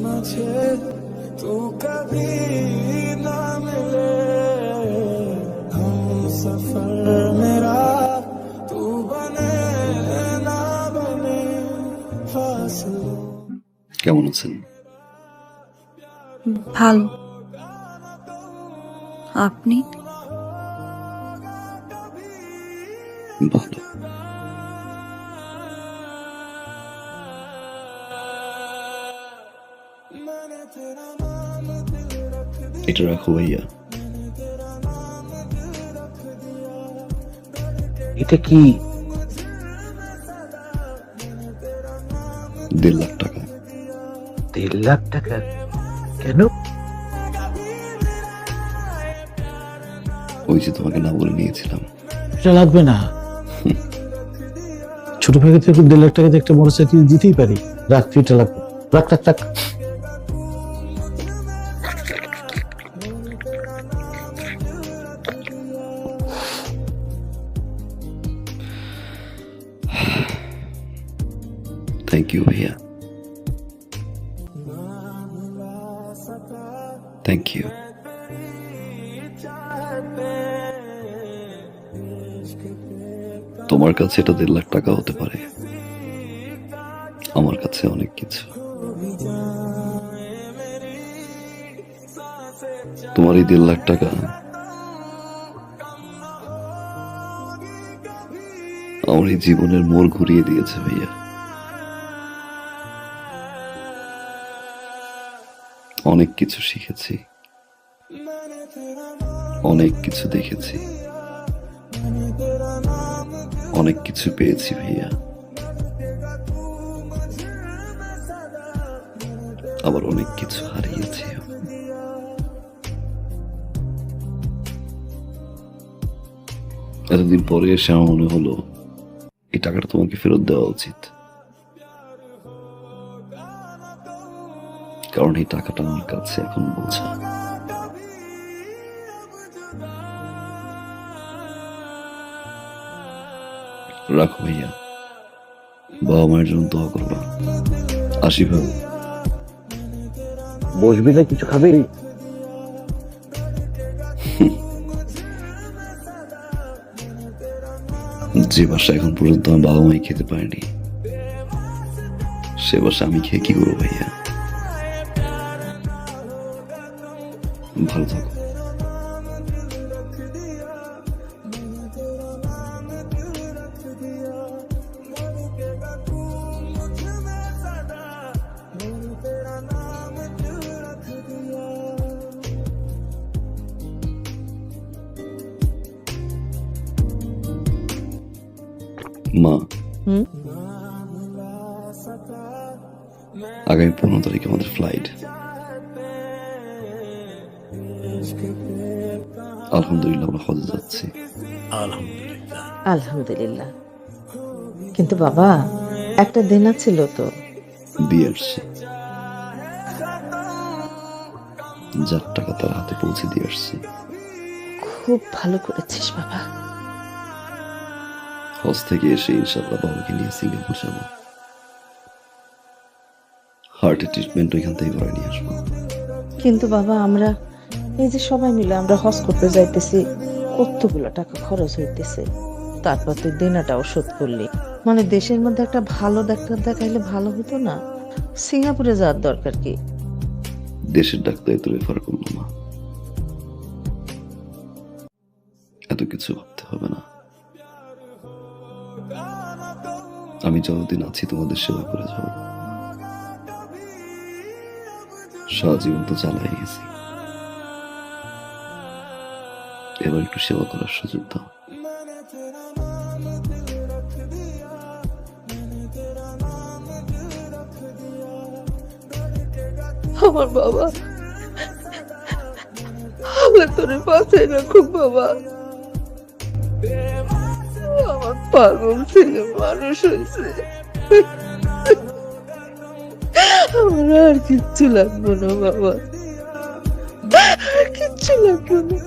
मुझे तू कभी ना मिले, हम सफर मेरा तू बने ना बने फासलों। কেমন আছেন? ভালো। আপনি? ভালো। এটা রাখো ভাইয়া। এটা কি? 1.5 লাখ টাকা। 1.5 লাখ টাকা? কেন? ওই যে তোমাকে না বলে নিয়েছিলাম। এটা লাগবে না। ছোট ভাইকে থেকে 1.5 লাখ টাকাতে একটা মোটরসাইকেল দিতেই পারি। রাখ, এটা লাগবে। রাখ রাখ রাখ। থ্যাংক ইউ ভাইয়া, থ্যাংক ইউ। তোমার কাছে এটা 1.5 লাখ টাকা হতে পারে, আমার কাছে অনেক কিছু। তোমার এই 1.5 লাখ টাকা আমার এই জীবনের মোড় ঘুরিয়ে দিয়েছে ভাইয়া। অনেক কিছু শিখেছি, অনেক কিছু দেখেছি, অনেক কিছু পেয়েছি ভাইয়া, আবার অনেক কিছু হারিয়েছি। এতদিন পরে এসে আমার মনে হলো এই টাকাটা তোমাকে ফেরত দেওয়া উচিত, কারণ এই টাকাটা আমার কাছে এখন বোঝা। রাখো ভাইয়া, বাবা মায়ের জন্য দোয়া করবা। আসি ভাই। বসবি না, কিছু খাবি? যে বাসা এখন পর্যন্ত আমার বাবা মাই খেতে পারেনি, সে বাসা আমি খেয়ে কি করবো ভাইয়া? ভালো থাকো। মা, আগামী 15 তারিখে আমাদের ফ্লাইট। আলহামদুলিল্লাহ আমরা হজে যাচ্ছি। আলহামদুলিল্লাহ। কিন্তু বাবা, একটা দেনা ছিল তো। দিয়ে আসছি, যার টাকা তার হাতে পৌঁছে দিয়ে আসছি। খুব ভালো করেছিস বাবা। হজ থেকে এসে ইনশাআল্লাহ বাবাকে নিয়ে সিঙ্গাপুর যাবো। হার্টের ট্রিটমেন্ট ওইখান থেকে করে নিয়ে আসবো। কিন্তু বাবা, আমরা এই যে সবাই মিলে আমরা হজ করতে যাইতেছি, কতগুলো টাকা খরচ হইতেছে, তারপর তুই দেনাটাও শোধ করলি। মানে দেশের মধ্যে একটা ভালো ডাক্তার দেখাইলে ভালো হতো না? সিঙ্গাপুরে যাওয়ার দরকার কি? দেশের ডাক্তার তো রেফার করলো না, এত কিছু ভাবতে হবে না। আমি যতদিন আছি তোমাদের সেবা করে যাব। সারা জীবন তো চালাই গেছি, এবার একটু সেবা করার সুযোগ দাও। আমার বাবা, আল্লাহ তোরে বাঁচাই রাখুক বাবা। আমার পাগল ছেলে মানুষ হয়েছে, আমার আর কিচ্ছু লাগবে না বাবা, কিচ্ছু লাগবে না।